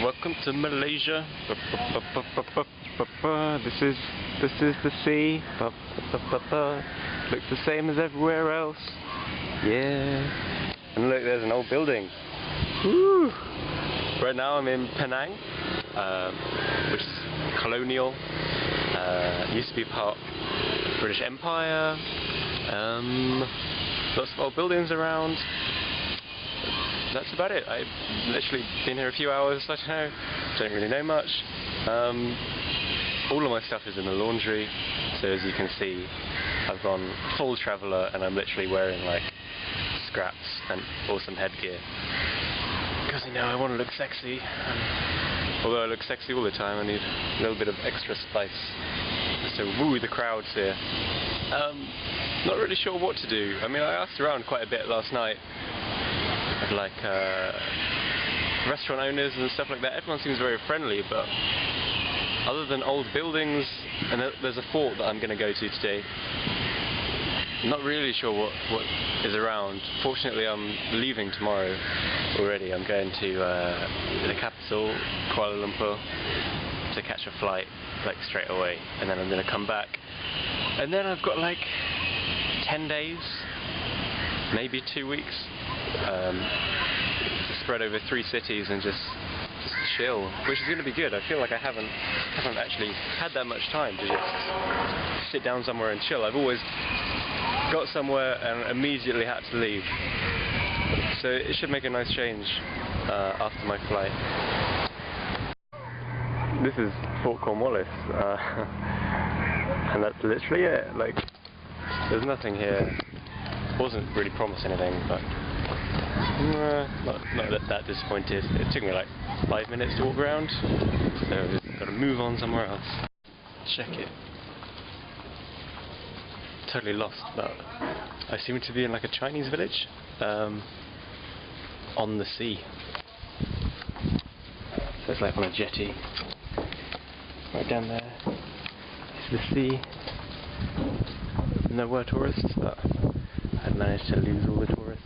Welcome to Malaysia. This is the sea. Looks the same as everywhere else. Yeah. And look, there's an old building. Woo! Right now I'm in Penang, which is colonial. Used to be part of the British Empire. Lots of old buildings around. That's about it. I've literally been here a few hours. I don't really know much. All of my stuff is in the laundry, so as you can see, I've gone full traveller and I'm literally wearing like scraps and awesome headgear. Because I want to look sexy. Although I look sexy all the time, I need a little bit of extra spice to woo the crowds here. Not really sure what to do. I mean, I asked around quite a bit last night. Like restaurant owners and stuff like that. Everyone seems very friendly, but other than old buildings, and there's a fort that I'm going to go to today. I'm not really sure what is around. Fortunately, I'm leaving tomorrow already. I'm going to the capital, Kuala Lumpur, to catch a flight like straight away, and then I'm going to come back. And then I've got like 10 days, maybe 2 weeks. To spread over 3 cities and just chill, which is going to be good. I feel like I haven't actually had that much time to just sit down somewhere and chill. I've always got somewhere and immediately had to leave, so it should make a nice change after my flight. This is Fort Cornwallis, and that's literally it. Like, there's nothing here. Wasn't really promised anything, but not that disappointed. It took me like 5 minutes to walk around, so I've just got to move on somewhere else. Check it. Totally lost, but I seem to be in like a Chinese village on the sea. So it's like on a jetty. Right down there is the sea. There were tourists, but I've managed to lose all the tourists.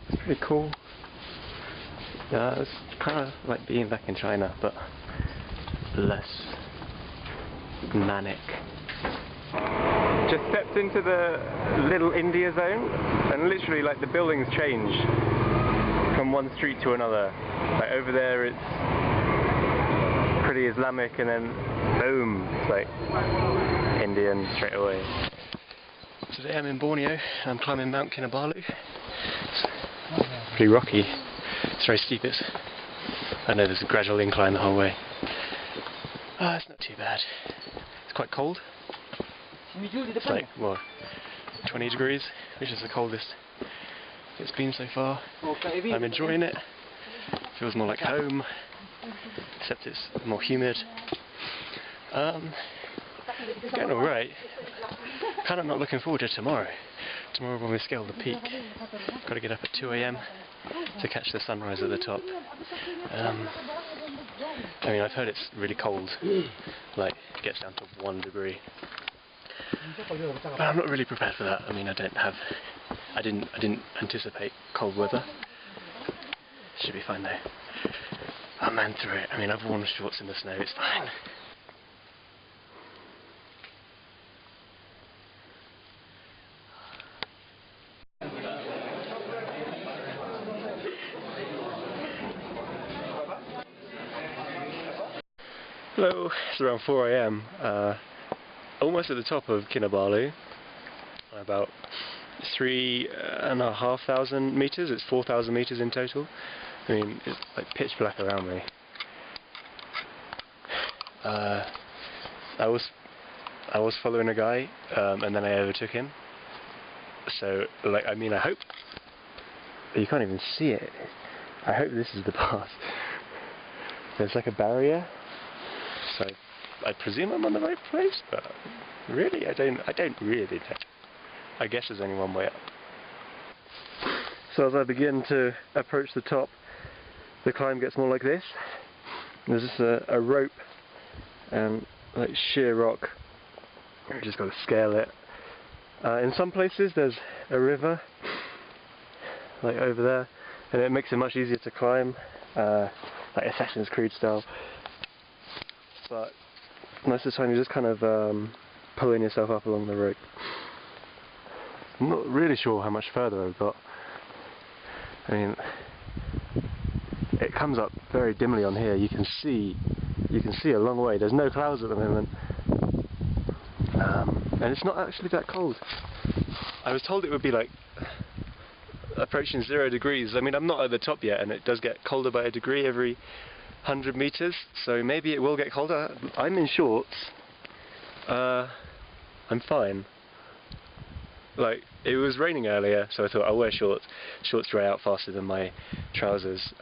It's pretty cool. It's kind of like being back in China, but less manic. Just stepped into the little India zone, and literally like the buildings change from one street to another. Like over there it's pretty Islamic, and then boom, it's like Indian straight away. Today I'm in Borneo, I'm climbing Mount Kinabalu. It's pretty rocky, it's very steep. I know there's a gradual incline the whole way. It's not too bad. It's quite cold. It's like, what, 20 degrees, which is the coldest it's been so far. I'm enjoying it. Feels more like home, except it's more humid. It's going alright. Kind of not looking forward to tomorrow. Tomorrow when we scale the peak. Got to get up at 2 AM to catch the sunrise at the top. I mean, I've heard it's really cold. Like, it gets down to 1 degree. But I'm not really prepared for that. I mean, I didn't anticipate cold weather. Should be fine though. I'll man through it. I mean, I've worn shorts in the snow, it's fine. Hello, it's around 4 AM, almost at the top of Kinabalu, about 3,500 metres, it's 4,000 metres in total. I mean, it's like pitch black around me. I was following a guy, and then I overtook him. So, like, I mean, I hope, you can't even see it. I hope this is the path. There's like a barrier. So I presume I'm on the right place, but really I don't really know. I guess there's only one way up. So as I begin to approach the top, the climb gets more like this. There's just a rope and like sheer rock. You just got to scale it. In some places there's a river, like over there, and it makes it much easier to climb. like Assassin's Creed style. But most of the time you're just kind of pulling yourself up along the rope. I'm not really sure how much further I've got. I mean, it comes up very dimly on here. You can see a long way. There's no clouds at the moment, and it's not actually that cold. I was told it would be like approaching 0 degrees. I mean, I'm not at the top yet, and it does get colder by a degree every 100 meters. So maybe it will get colder. I'm in shorts. I'm fine. Like, it was raining earlier, so I thought I'll wear shorts. Shorts dry out faster than my trousers.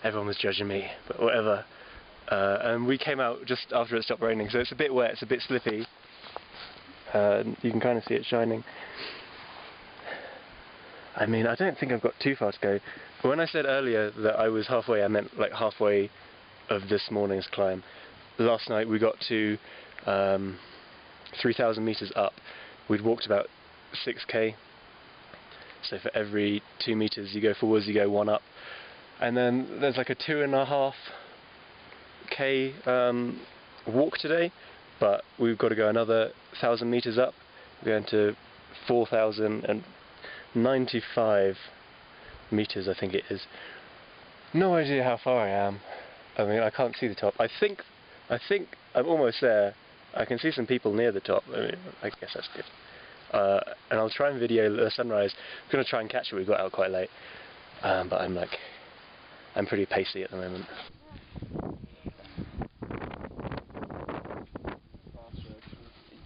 Everyone was judging me, but whatever. And we came out just after it stopped raining, so it's a bit wet, it's a bit slippy. You can kind of see it shining. I mean, I don't think I've got too far to go. But when I said earlier that I was halfway, I meant like halfway of this morning's climb. Last night we got to 3,000 meters up. We'd walked about 6k. So for every 2 meters you go forwards, you go 1 up. And then there's like a 2.5k walk today, but we've got to go another 1,000 meters up. We're going to 4,095 meters, I think it is. No idea how far I am. I mean, I can't see the top. I think I'm almost there. I can see some people near the top. I mean, I guess that's good. And I'll try and video the sunrise. I'm going to try and catch it. We got out quite late, but I'm pretty pacey at the moment.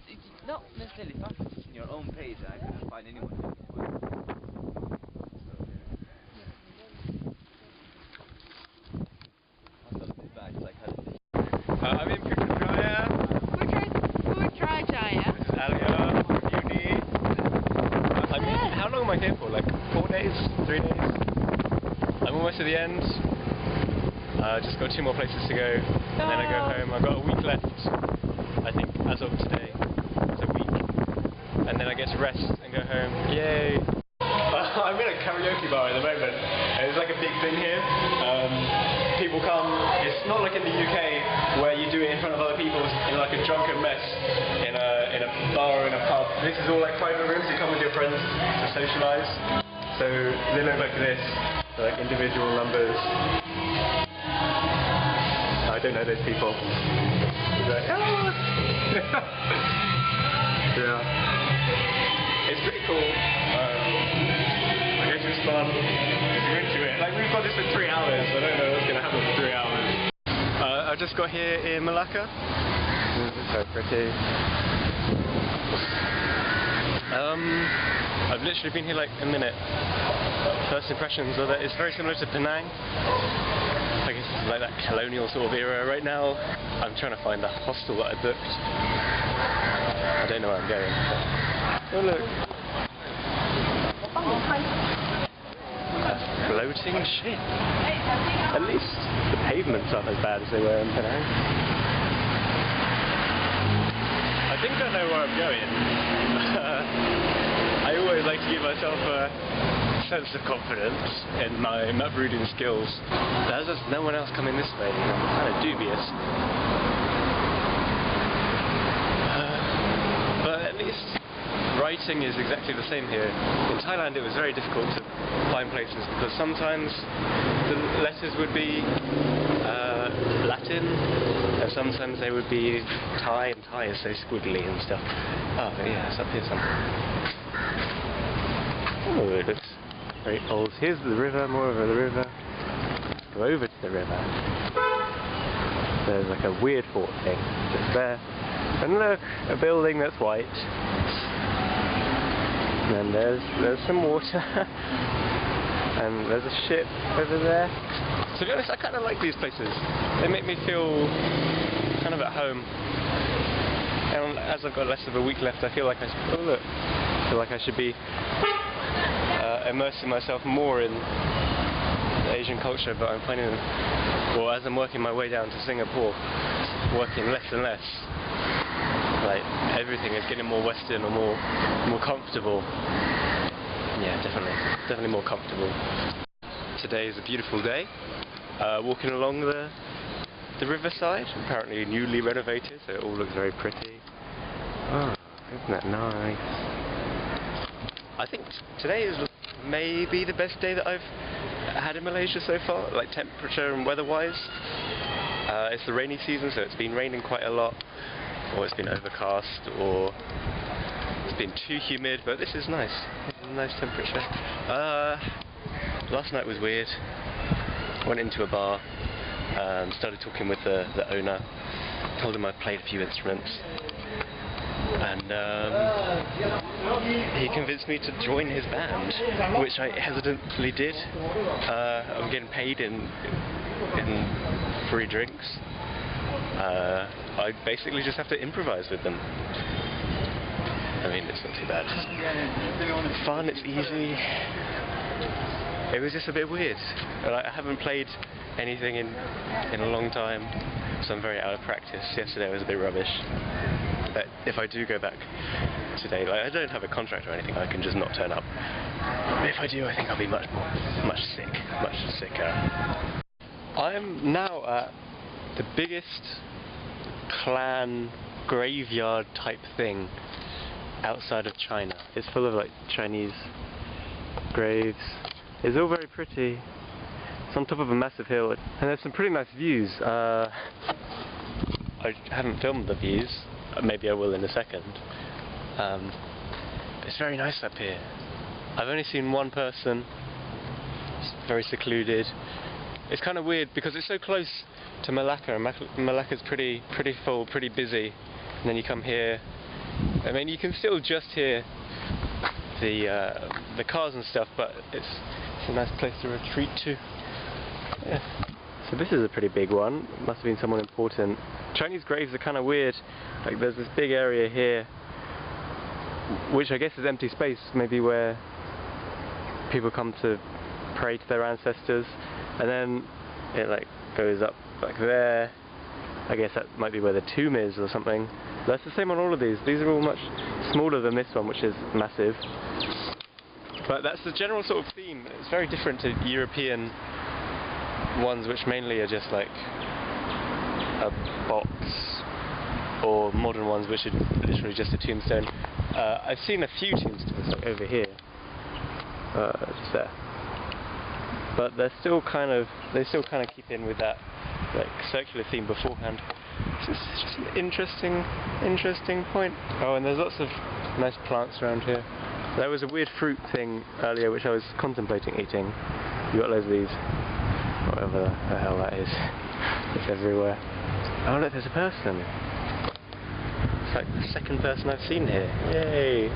It's not necessarily fast, it's just in your own pace. I couldn't find anyone who I'm in Putrajaya. Putrajaya. This is Alia, uni. I mean, how long am I here for? Like 4 days? 3 days? I'm almost at the end. Just got 2 more places to go, and then I go home. I've got a week left, I think, as of today. It's a week. And then I get to rest and go home. Yay! I'm in a karaoke bar at the moment, and it's like a big thing here. People come, it's not like in the UK where you do it in front of other people in like a drunken mess in a bar or in a pub. This is all like private rooms, you come with your friends to socialise. So they look like this, like individual numbers. I don't know those people. Like, ah! Yeah. It's pretty cool. I guess it's fun. You're into it. Like, we've got this for 3 hours. I don't know what's going to happen for 3 hours. I just got here in Malacca. It's so pretty. I've literally been here like a minute. First impressions are that it's very similar to Penang. I guess it's like that colonial sort of era. Right now I'm trying to find the hostel that I booked. I don't know where I'm going. Oh look. A floating ship. At least the pavements aren't as bad as they were in Penang. I think I know where I'm going. I always like to give myself a sense of confidence in my map reading skills. There's just no one else coming this way, and I'm kind of dubious. But at least writing is exactly the same here. In Thailand it was very difficult to find places because sometimes the letters would be Latin, and sometimes they would be Thai, and Thai is so squiggly and stuff. Oh yeah, it's up here somewhere. Oh, it looks very old. Here's the river, more of the river. Let's go over to the river. There's like a weird fort thing just there. And look, a building that's white. And there's some water. And there's a ship over there. To be honest, I kind of like these places. They make me feel kind of at home. And as I've got less of a week left, I feel like I feel like I should be immersing myself more in Asian culture. But I'm finding, well, as I'm working my way down to Singapore, working less and less. Like everything is getting more Western or more comfortable. Yeah, definitely more comfortable. Today is a beautiful day. walking along the riverside, apparently newly renovated, so it all looks very pretty. Oh, isn't that nice? I think today is maybe the best day that I've had in Malaysia so far, like temperature and weather-wise. It's the rainy season, so it's been raining quite a lot, or it's been overcast, or it's been too humid, but this is nice. It's a nice temperature. Last night was weird. Went into a bar, started talking with the owner, told him I played a few instruments, and he convinced me to join his band, which I hesitantly did. I'm getting paid in free drinks. I basically just have to improvise with them. I mean, it's not too bad. It's fun, it's easy. It was just a bit weird. I haven't played anything in a long time, so I'm very out of practice. Yesterday was a bit rubbish. But if I do go back today, like, I don't have a contract or anything, I can just not turn up. If I do, I think I'll be much sicker. I'm now at the biggest clan graveyard type thing outside of China. It's full of like Chinese graves. It's all very pretty. It's on top of a massive hill, and there's some pretty nice views. I haven't filmed the views. Maybe I will in a second. It's very nice up here. I've only seen one person. It's very secluded. It's kind of weird because it's so close to Malacca, and Malacca's pretty full, pretty busy. And then you come here. I mean, you can still just hear the cars and stuff, but it's a nice place to retreat to. Yeah. So this is a pretty big one. Must have been someone important. Chinese graves are kind of weird. Like, there's this big area here, which I guess is empty space, maybe where people come to pray to their ancestors, and then it like goes up like there. I guess that might be where the tomb is or something. That's the same on all of these. These are all much smaller than this one, which is massive. But that's the general sort of theme. It's very different to European ones, which mainly are just like a box, or modern ones which are literally just a tombstone. I've seen a few tombstones like over here, just there. But they still kind of keep in with that like circular theme beforehand. It's just an interesting point. Oh, and there's lots of nice plants around here. There was a weird fruit thing earlier which I was contemplating eating. You got loads of these. Whatever the hell that is. It's everywhere. Oh look, there's a person. It's like the second person I've seen here. Yay!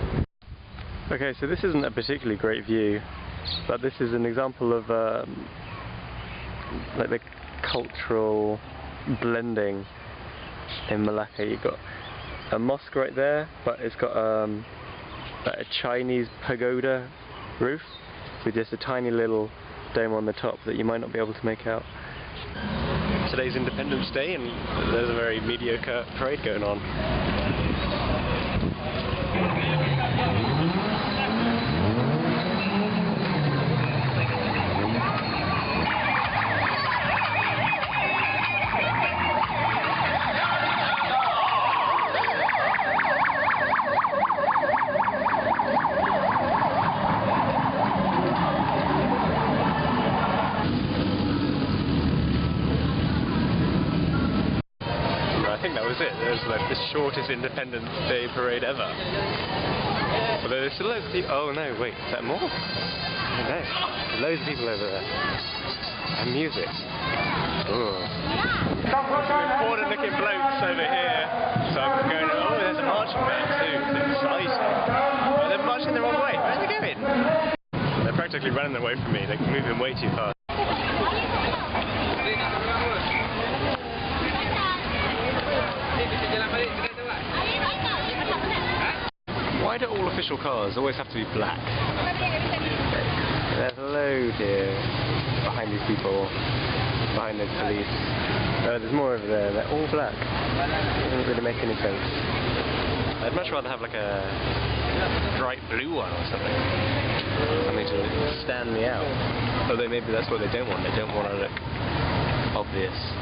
Okay, so this isn't a particularly great view, but this is an example of like the cultural blending in Malacca. You've got a mosque right there, but it's got like a Chinese pagoda roof with just a tiny little dome on the top that you might not be able to make out. Today's Independence Day, and there's a very mediocre parade going on. I think that was it. It was like the shortest Independence Day parade ever. Although there's still loads of people. Oh no, wait, is that more? I don't know. There's loads of people over there. And music. Ooh. Some important looking blokes over here. So I'm going, oh, there's a marching band too. It's exciting. Oh, they're marching the wrong way. Where are they going? They're practically running away from me. They're moving way too fast. Why do all official cars always have to be black? There's a load here, behind these people, behind those police. There's more over there, they're all black. It doesn't really make any sense. I'd much rather have like a bright blue one or something. Something to stand me out. Although maybe that's what they don't want to look obvious.